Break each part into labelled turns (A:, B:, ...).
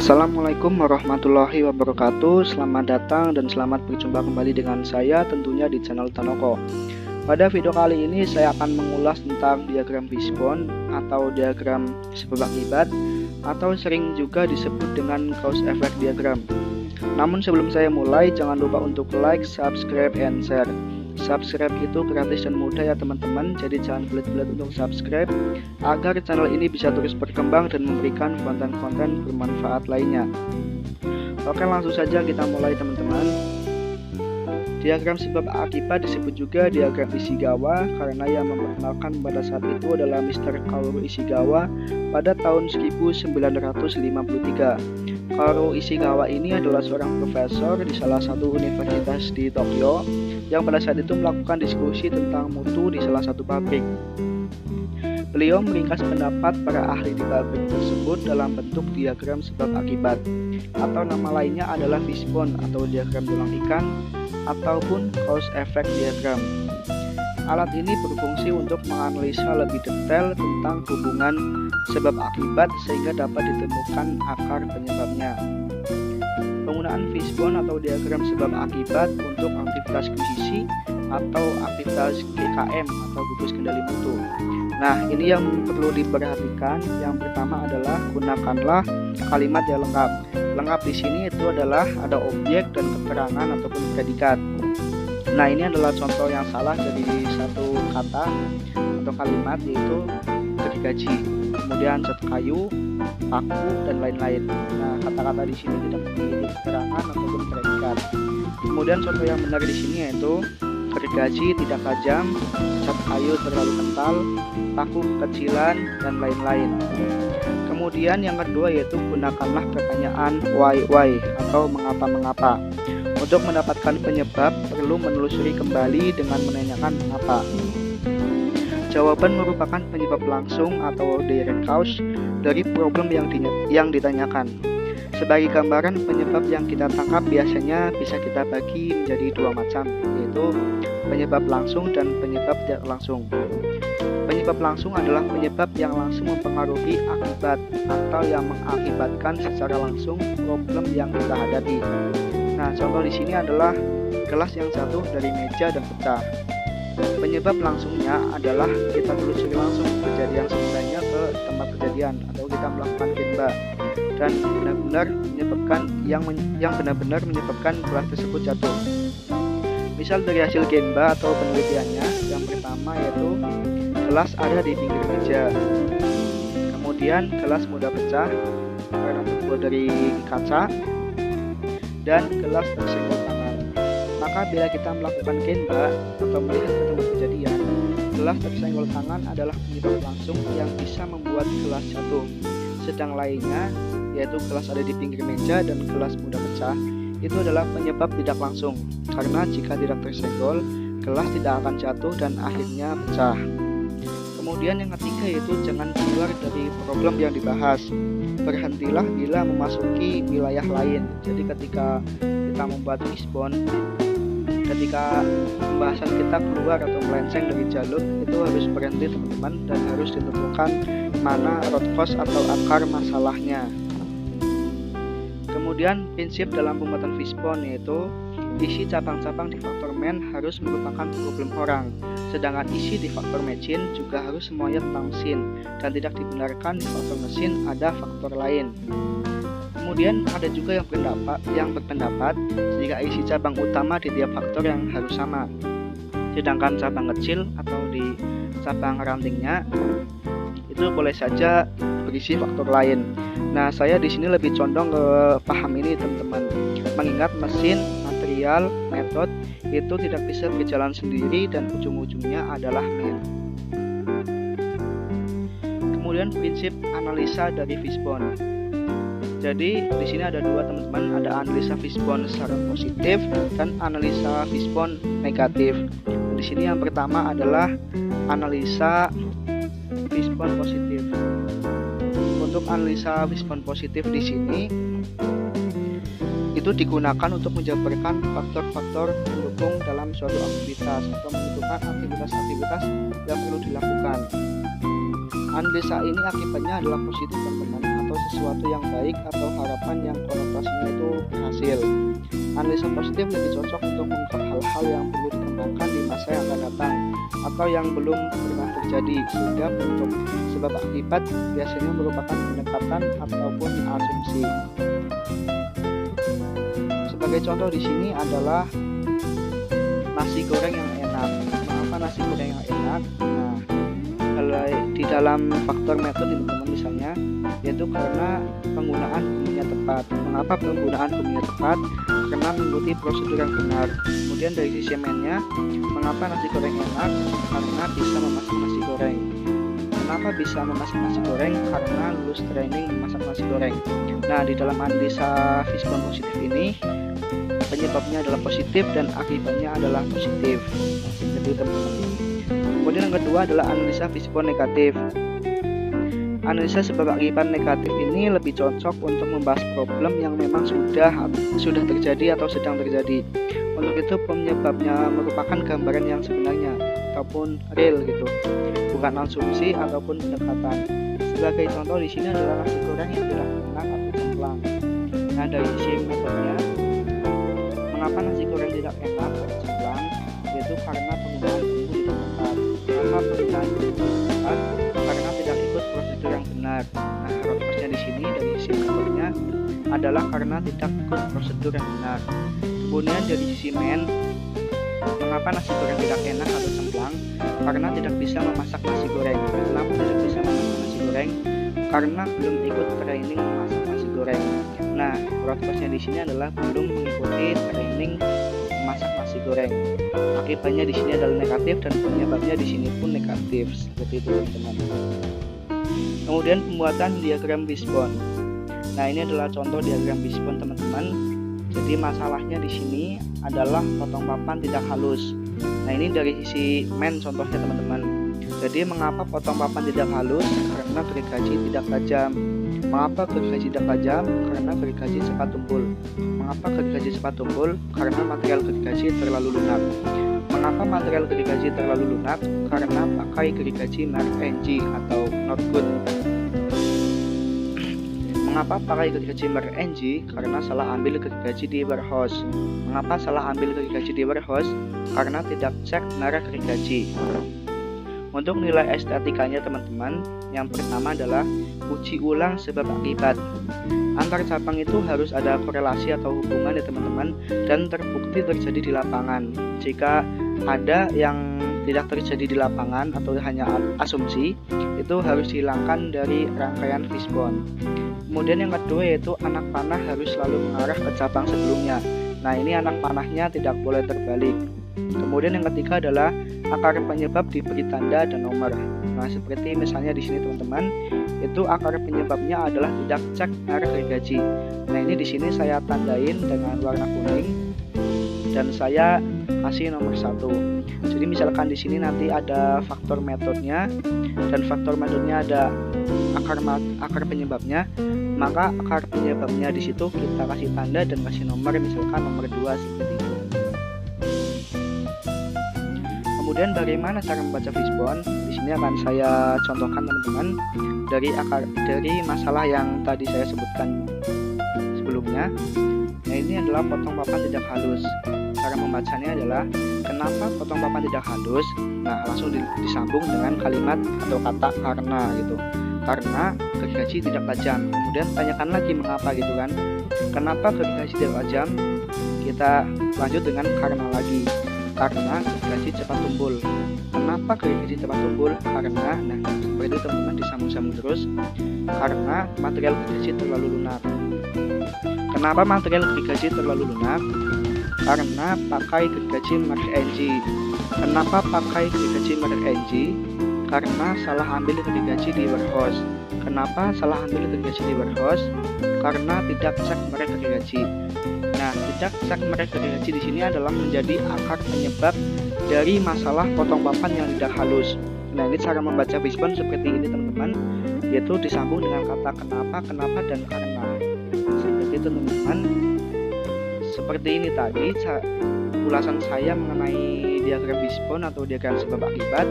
A: Assalamualaikum warahmatullahi wabarakatuh. Selamat datang dan selamat berjumpa kembali dengan saya tentunya di channel Tanoko. Pada video kali ini saya akan mengulas tentang diagram fishbone atau diagram sebab akibat, atau sering juga disebut dengan cause effect diagram. Namun sebelum saya mulai, jangan lupa untuk like, subscribe, and share. Subscribe itu gratis dan mudah ya teman-teman, jadi jangan pelit-pelit untuk subscribe agar channel ini bisa terus berkembang dan memberikan konten-konten bermanfaat lainnya. Oke, langsung saja kita mulai teman-teman. Diagram sebab akibat disebut juga diagram Ishikawa karena yang memperkenalkan pada saat itu adalah Mr. Kaoru Ishikawa pada tahun 1953. Kaoru Ishikawa ini adalah seorang profesor di salah satu universitas di Tokyo yang pada saat itu melakukan diskusi tentang mutu di salah satu pabrik. Beliau meringkas pendapat para ahli di pabrik tersebut dalam bentuk diagram sebab akibat, atau nama lainnya adalah fishbone atau diagram tulang ikan, ataupun cause effect diagram. Alat ini berfungsi untuk menganalisa lebih detail tentang hubungan sebab akibat sehingga dapat ditemukan akar penyebabnya. Penggunaan fishbone atau diagram sebab akibat untuk aktivitas QCC atau aktivitas GKM atau gugus kendali mutu. Nah, ini yang perlu diperhatikan. Yang pertama adalah gunakanlah kalimat yang lengkap. Lengkap di sini itu adalah ada objek dan keterangan ataupun predikat. Nah, ini adalah contoh yang salah dari satu kata atau kalimat, yaitu gergaji, kemudian cat kayu, paku, dan lain-lain. Nah, kata-kata di sini tidak memiliki keterangan ataupun predikat. Kemudian contoh yang benar di sini yaitu gergaji tidak tajam, cat kayu terlalu kental, paku kecilan, dan lain-lain. Kemudian yang kedua yaitu gunakanlah pertanyaan why atau mengapa. Untuk mendapatkan penyebab perlu menelusuri kembali dengan menanyakan mengapa. Jawaban merupakan penyebab langsung atau direct cause dari problem yang ditanyakan. Sebagai gambaran, penyebab yang kita tangkap biasanya bisa kita bagi menjadi dua macam, yaitu penyebab langsung dan penyebab tidak langsung. Penyebab langsung adalah penyebab yang langsung mempengaruhi akibat atau yang mengakibatkan secara langsung problem yang kita hadapi. Nah, contoh di sini adalah gelas yang jatuh dari meja dan pecah. Penyebab langsungnya adalah kita telusuri langsung kejadian sebenarnya ke tempat kejadian, atau kita melakukan genba dan benar-benar menyebabkan yang benar-benar menyebabkan gelas tersebut jatuh. Misal dari hasil genba atau penelitiannya, yang pertama yaitu gelas ada di pinggir meja. Kemudian gelas mudah pecah karena terbuat dari kaca, dan gelas tersenggol tangan. Maka bila kita melakukan genba atau melihat ke tempat kejadian, gelas tersenggol tangan adalah penyebab langsung yang bisa membuat gelas jatuh. Sedang lainnya, yaitu gelas ada di pinggir meja dan gelas mudah pecah, itu adalah penyebab tidak langsung, karena jika tidak tersenggol, gelas tidak akan jatuh dan akhirnya pecah. Kemudian yang ketiga yaitu jangan keluar dari problem yang dibahas. Berhentilah bila memasuki wilayah lain. Jadi ketika kita membuat fishbone, ketika pembahasan kita keluar atau melenceng dari jalur, itu harus berhenti teman-teman, dan harus ditentukan mana root cause atau akar masalahnya. Kemudian prinsip dalam pembuatan fishbone yaitu isi cabang-cabang di faktor man harus merupakan problem orang, sedangkan isi di faktor machine juga harus semuanya tentang mesin, dan tidak dibenarkan di faktor mesin ada faktor lain. Kemudian ada juga yang berpendapat jika isi cabang utama di tiap faktor yang harus sama, sedangkan cabang kecil atau di cabang rantingnya itu boleh saja berisi faktor lain. Nah, saya di sini lebih condong ke paham ini teman-teman, mengingat mesin, material, metode itu tidak bisa berjalan sendiri dan ujung-ujungnya adalah man. Kemudian prinsip analisa dari fishbone. Jadi di sini ada dua teman-teman, ada analisa fishbone secara positif dan analisa fishbone negatif. Di sini yang pertama adalah analisa fishbone positif. Untuk analisa fishbone positif di sini itu digunakan untuk menjabarkan faktor-faktor pendukung dalam suatu aktivitas atau menentukan aktivitas-aktivitas yang perlu dilakukan. Analisa ini akibatnya adalah positif teman-teman, atau sesuatu yang baik atau harapan yang konotasinya itu berhasil. Analisa positif lebih cocok untuk mengungkap hal-hal yang perlu dikembangkan di masa yang akan datang atau yang belum pernah terjadi, sehingga bentuk sebab akibat biasanya merupakan pendekatan ataupun asumsi. Sebagai contoh di sini adalah nasi goreng yang enak. Mengapa nasi goreng yang enak? Nah, kalau di dalam faktor metode teman-teman misalnya, yaitu karena penggunaan bumbunya tepat. Mengapa penggunaan bumbunya tepat? Karena mengikuti prosedur yang benar. Kemudian dari sisi mennya, mengapa nasi goreng enak? Karena bisa memasak nasi goreng. Kenapa bisa memasak nasi goreng? Karena lulus training memasak nasi goreng. Nah, di dalam analisa Fishbone positif ini, penyebabnya adalah positif dan akibatnya adalah positif. Jadi teman-teman. Kemudian yang kedua adalah analisa Fishbone negatif. Analisa sebab akibat negatif ini lebih cocok untuk membahas problem yang memang sudah terjadi atau sedang terjadi. Untuk itu penyebabnya merupakan gambaran yang sebenarnya ataupun real gitu, bukan asumsi ataupun pendekatan. Sebagai contoh di sini adalah nasi goreng yang tidak enak atau cemplang. Nah, dari sisi metodenya, mengapa nasi goreng tidak enak atau cemplang? Yaitu karena penggunaan bumbu tidak tepat. Mengapa penggunaan bumbu tidak tepat? Karena tidak ikut prosedur yang benar. Nah, rotosnya di sini dari sisi metodenya adalah karena tidak ikut prosedur yang benar. Kemudian dari sisi mengapa nasi goreng tidak enak atau cemplang? Karena tidak bisa memasak nasi goreng. Kenapa tidak bisa memasak nasi goreng? Karena belum ikut training memasak nasi goreng. Nah, rotosnya di sini adalah belum mengikuti training memasak nasi goreng. Akibatnya di sini adalah negatif dan penyebabnya di sini pun negatif. Seperti itu teman-teman. Kemudian pembuatan diagram Fishbone. Nah, ini adalah contoh diagram Fishbone teman-teman. Jadi masalahnya di sini adalah potong papan tidak halus. Nah, ini dari sisi contohnya teman-teman. Jadi mengapa potong papan tidak halus? Karena gergaji tidak tajam. Mengapa gergaji tidak tajam? Karena gergaji cepat tumpul. Mengapa gergaji cepat tumpul? Karena material gergaji terlalu lunak. Mengapa material gergaji terlalu lunak? Karena pakai gergaji merek NG atau not good. Mengapa pakai gergaji merek NG? Karena salah ambil gergaji di warehouse. Mengapa salah ambil gergaji di warehouse? Karena tidak cek merek gergaji. Untuk nilai estetikanya teman-teman, yang pertama adalah uji ulang sebab akibat. Antar cabang itu harus ada korelasi atau hubungan ya teman-teman, dan terbukti terjadi di lapangan. Jika ada yang tidak terjadi di lapangan atau hanya asumsi, itu harus dihilangkan dari rangkaian Fishbone. Kemudian yang kedua yaitu anak panah harus selalu mengarah ke cabang sebelumnya. Nah, ini anak panahnya tidak boleh terbalik. Kemudian yang ketiga adalah akar penyebab diberi tanda dan nomor. Nah, seperti misalnya di sini teman-teman, itu akar penyebabnya adalah tidak cek merek gergaji. Nah, ini di sini saya tandain dengan warna kuning dan saya kasih nomor 1. Jadi misalkan di sini nanti ada faktor metodenya dan faktor metodenya ada akar penyebabnya, maka akar penyebabnya di situ kita kasih tanda dan kasih nomor, misalkan nomor 2 seperti itu. Kemudian bagaimana cara membaca Fishbone? Di sini akan saya contohkan teman-teman dari masalah yang tadi saya sebutkan sebelumnya. Nah, ini adalah potong papan tidak halus. Cara membacanya adalah kenapa potong papan tidak halus? Nah, langsung disambung dengan kalimat atau kata karena gitu. Karena gergaji tidak tajam. Kemudian tanyakan lagi mengapa gitu kan. Kenapa gergaji tidak tajam? Kita lanjut dengan karena lagi. Karena gergaji cepat tumpul. Kenapa gergaji cepat tumpul? Karena, nah seperti itu teman-teman, disambung-sambung terus. Karena material gergaji terlalu lunak. Kenapa material gergaji terlalu lunak? Karena pakai gergaji merek NG. Kenapa pakai gergaji merek NG? Karena salah ambil gergaji di warehouse. Kenapa salah ambil gergaji di warehouse? Karena tidak cek merek gergaji. Nah, tidak cek merek gergaji di sini adalah menjadi akar penyebab dari masalah potong papan yang tidak halus. Nah, ini cara membaca Fishbone seperti ini teman-teman, yaitu disambung dengan kata kenapa, dan karena. Seperti itu teman-teman. Seperti ini tadi ulasan saya mengenai diagram Fishbone atau diagram sebab akibat.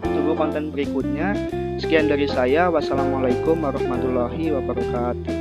A: Tunggu konten berikutnya. Sekian dari saya. Wassalamualaikum warahmatullahi wabarakatuh.